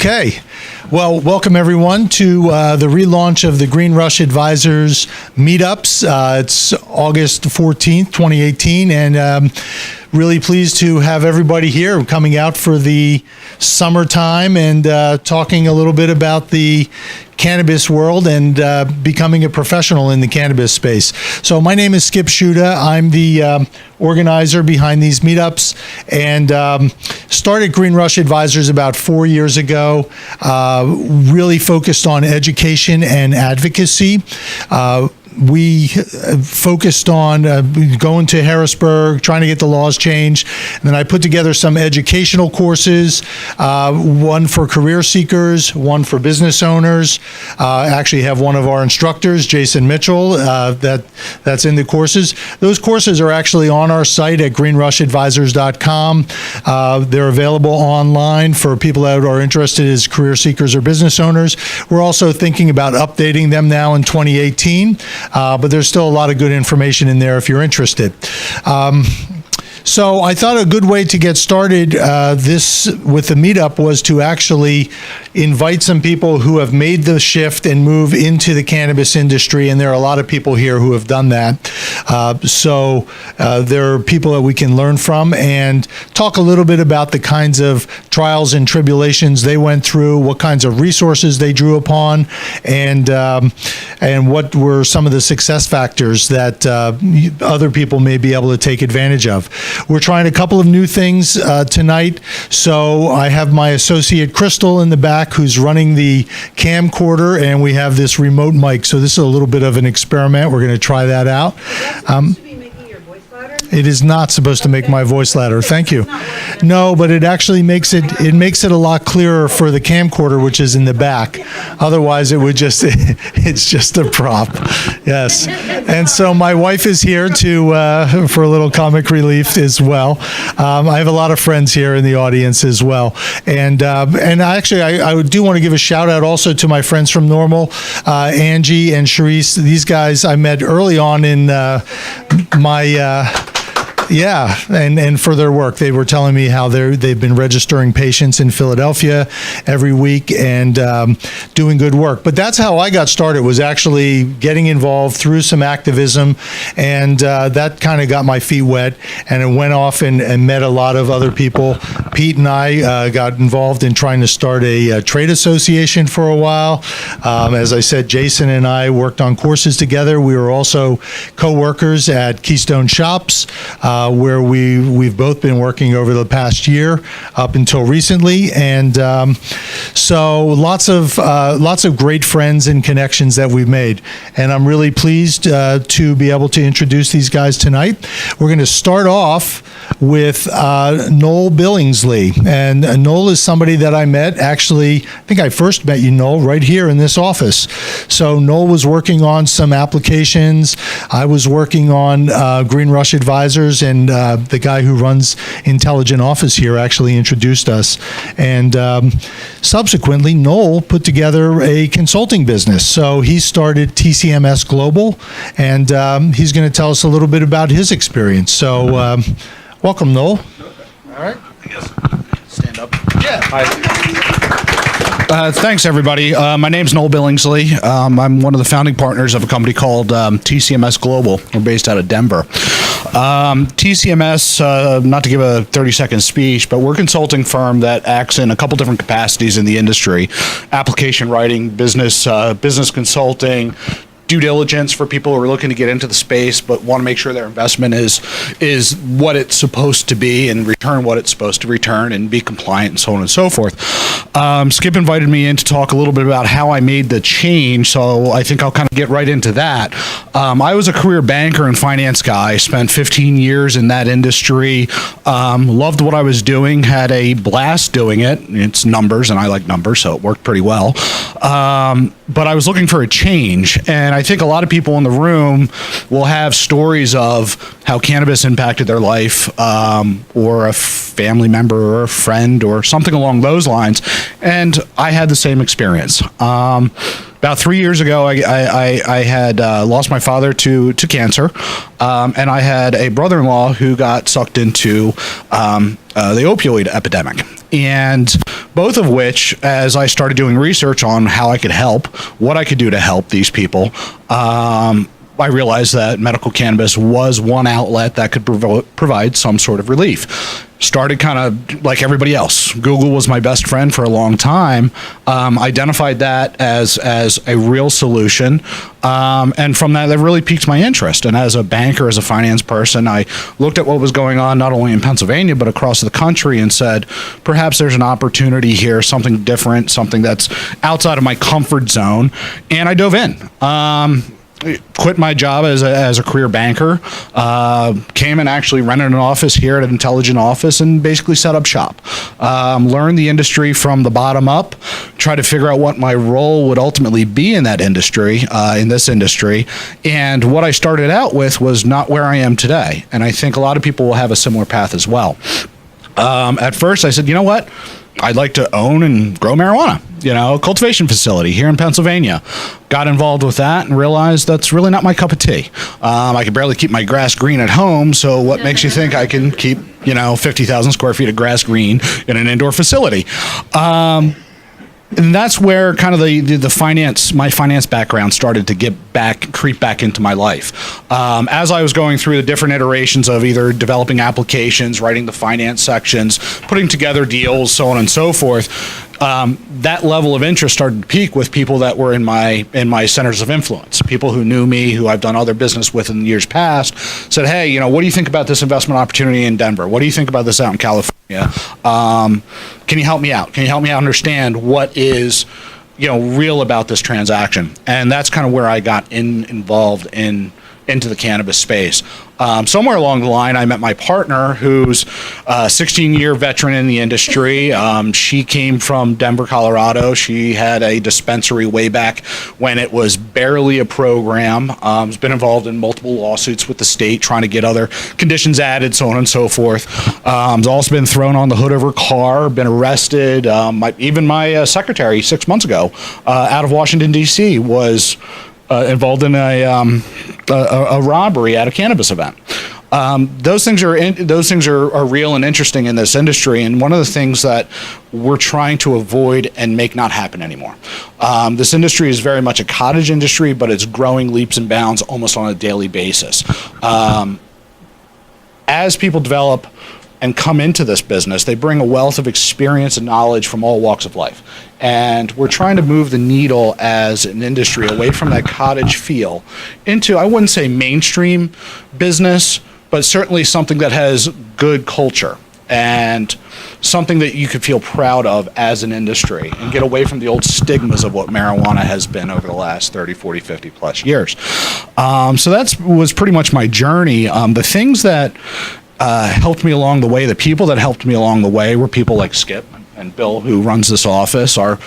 Okay. Well, welcome everyone to the relaunch of the Green Rush Advisors meetups. It's August 14th, 2018, and really pleased to have everybody here coming out for the summertime and talking a little bit about the cannabis world and becoming a professional in the cannabis space. So my name is Skip Shuda. I'm the organizer behind these meetups and started Green Rush Advisors about 4 years ago, really focused on education and advocacy. We focused on going to Harrisburg, trying to get the laws changed. And then I put together some educational courses, one for career seekers, one for business owners. I actually have one of our instructors, Jason Mitchell, that's in the courses. Those courses are actually on our site at greenrushadvisors.com. They're available online for people that are interested as career seekers or business owners. We're also thinking about updating them now in 2018. But there's still a lot of good information in there if you're interested. So I thought a good way to get started with the meetup was to actually invite some people who have made the shift and move into the cannabis industry, and there are a lot of people here who have done that. So there are people that we can learn from and talk a little bit about the kinds of trials and tribulations they went through, what kinds of resources they drew upon, and what were some of the success factors that other people may be able to take advantage of. We're trying a couple of new things tonight. So I have my associate Crystal in the back who's running the camcorder, and we have this remote mic. So this is a little bit of an experiment. We're going to try that out. It is not supposed to make my voice louder. Thank you. No, but it actually makes it a lot clearer for the camcorder, which is in the back. Otherwise, it's just a prop. Yes. And so my wife is here for a little comic relief as well. I have a lot of friends here in the audience as well. And actually, I do want to give a shout out also to my friends from Normal, Angie and Sharice. These guys I met early on in and for their work. They were telling me how they've been registering patients in Philadelphia every week and doing good work. But that's how I got started, was actually getting involved through some activism, and that kind of got my feet wet, and it went off and met a lot of other people. Pete and I got involved in trying to start a trade association for a while. As I said, Jason and I worked on courses together. We were also co-workers at Keystone Shops, where we've both been working over the past year up until recently, and so lots of great friends and connections that we've made, and I'm really pleased to be able to introduce these guys tonight. We're going to start off with Noel Billingsley, and Noel is somebody that I met. Actually, I think I first met you, Noel, right here in this office. So Noel was working on some applications. I was working on Green Rush Advisors, and the guy who runs Intelligent Office here actually introduced us. And subsequently, Noel put together a consulting business. So he started TCMS Global, and he's going to tell us a little bit about his experience. So welcome, Noel. All right. I guess stand up. Yeah. Hi. Thanks, everybody. My name's Noel Billingsley. I'm one of the founding partners of a company called TCMS Global. We're based out of Denver. TCMS, not to give a 30-second speech, but we're a consulting firm that acts in a couple different capacities in the industry: application writing, business consulting, due diligence for people who are looking to get into the space but want to make sure their investment is what it's supposed to be and return what it's supposed to return and be compliant and so on and so forth. Skip invited me in to talk a little bit about how I made the change, so I think I'll kind of get right into that. I was a career banker and finance guy, spent 15 years in that industry, loved what I was doing, had a blast doing it. It's numbers, and I like numbers, so it worked pretty well. But I was looking for a change, and I think a lot of people in the room will have stories of how cannabis impacted their life, or a family member or a friend or something along those lines. And I had the same experience. About 3 years ago, I had lost my father to cancer, and I had a brother-in-law who got sucked into the opioid epidemic. And both of which, as I started doing research on how I could help, what I could do to help these people, I realized that medical cannabis was one outlet that could provide some sort of relief. Started kind of like everybody else. Google was my best friend for a long time. Identified that as a real solution. And from that really piqued my interest. And as a banker, as a finance person, I looked at what was going on not only in Pennsylvania, but across the country and said, perhaps there's an opportunity here, something different, something that's outside of my comfort zone. And I dove in. Quit my job as a career banker, came and actually rented an office here at an Intelligent Office and basically set up shop. Learned the industry from the bottom up, try to figure out what my role would ultimately be in that industry, in this industry. And what I started out with was not where I am today. And I think a lot of people will have a similar path as well. At first I said, you know what? I'd like to own and grow marijuana, a cultivation facility here in Pennsylvania. Got involved with that and realized that's really not my cup of tea. I can barely keep my grass green at home, so what makes you think I can keep, 50,000 square feet of grass green in an indoor facility? And that's where kind of my finance background started to creep back into my life. As I was going through the different iterations of either developing applications, writing the finance sections, putting together deals, so on and so forth, that level of interest started to peak with people that were in my centers of influence. People who knew me, who I've done other business with in the years past, said, hey, what do you think about this investment opportunity in Denver? What do you think about this out in California? Can you help me out? Can you help me understand what is, real about this transaction? And that's kind of where I got involved into the cannabis space. Somewhere along the line, I met my partner, who's a 16-year veteran in the industry. She came from Denver, Colorado. She had a dispensary way back when it was barely a program. Has been involved in multiple lawsuits with the state, trying to get other conditions added, so on and so forth. Has also been thrown on the hood of her car, been arrested. Even my secretary 6 months ago, out of Washington, D.C., was involved in a robbery at a cannabis event. Those things are real and interesting in this industry, and one of the things that we're trying to avoid and make not happen anymore. This industry is very much a cottage industry, but it's growing leaps and bounds almost on a daily basis. As people develop and come into this business, they bring a wealth of experience and knowledge from all walks of life. And we're trying to move the needle as an industry away from that cottage feel into, I wouldn't say mainstream business, but certainly something that has good culture and something that you could feel proud of as an industry and get away from the old stigmas of what marijuana has been over the last 30, 40, 50 plus years. So that was pretty much my journey. The things that helped me along the way, the people that helped me along the way were people like Skip and Bill, who runs this office, are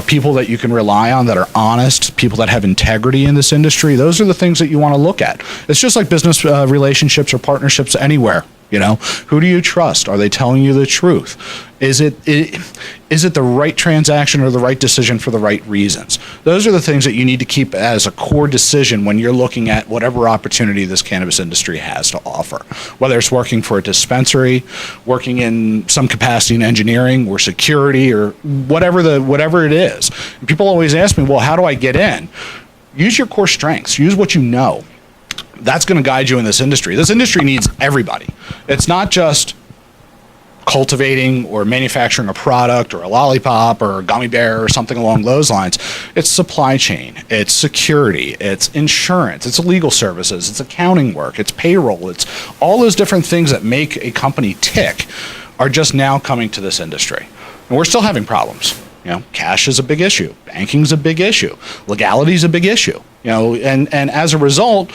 people that you can rely on, that are honest, people that have integrity in this industry. Those are the things that you want to look at. It's just like business relationships or partnerships anywhere. Who do you trust? Are they telling you the truth? Is it the right transaction or the right decision for the right reasons? Those are the things that you need to keep as a core decision when you're looking at whatever opportunity this cannabis industry has to offer. Whether it's working for a dispensary, working in some capacity in engineering or security or whatever it is. And people always ask me, well, how do I get in? Use your core strengths. Use what you know. That's going to guide you in this industry. This industry needs everybody. It's not just cultivating or manufacturing a product or a lollipop or a gummy bear or something along those lines. It's supply chain, it's security, it's insurance, it's legal services, it's accounting work, it's payroll, it's all those different things that make a company tick are just now coming to this industry. And we're still having problems. Cash is a big issue. Banking is a big issue. Legality is a big issue. And as a result,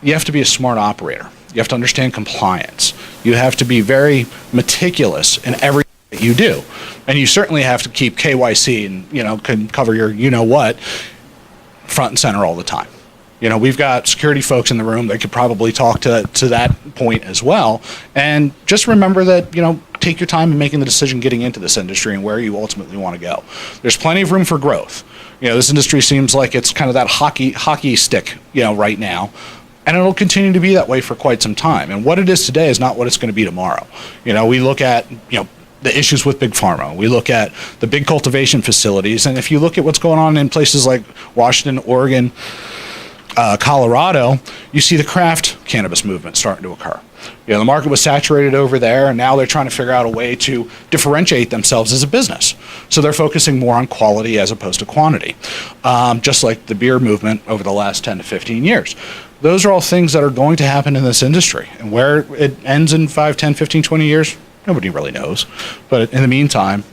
you have to be a smart operator. You have to understand compliance. You have to be very meticulous in everything that you do. And you certainly have to keep KYC and, can cover your what front and center all the time. We've got security folks in the room that could probably talk to that point as well. And just remember that, take your time in making the decision getting into this industry and where you ultimately want to go. There's plenty of room for growth. This industry seems like it's kind of that hockey stick, right now. And it'll continue to be that way for quite some time. And what it is today is not what it's going to be tomorrow. We look at, the issues with big pharma. We look at the big cultivation facilities. And if you look at what's going on in places like Washington, Oregon, Colorado, you see the craft cannabis movement starting to occur. The market was saturated over there, and now they're trying to figure out a way to differentiate themselves as a business. So they're focusing more on quality as opposed to quantity, just like the beer movement over the last 10 to 15 years. Those are all things that are going to happen in this industry. And where it ends in 5, 10, 15, 20 years, nobody really knows. But in the meantime,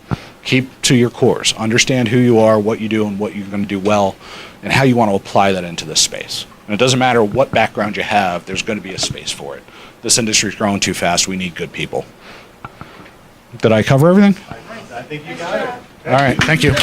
keep to your course. Understand who you are, what you do, and what you're going to do well, and how you want to apply that into this space. And it doesn't matter what background you have, there's going to be a space for it. This industry is growing too fast. We need good people. Did I cover everything? I think you got it. All right. Thank you.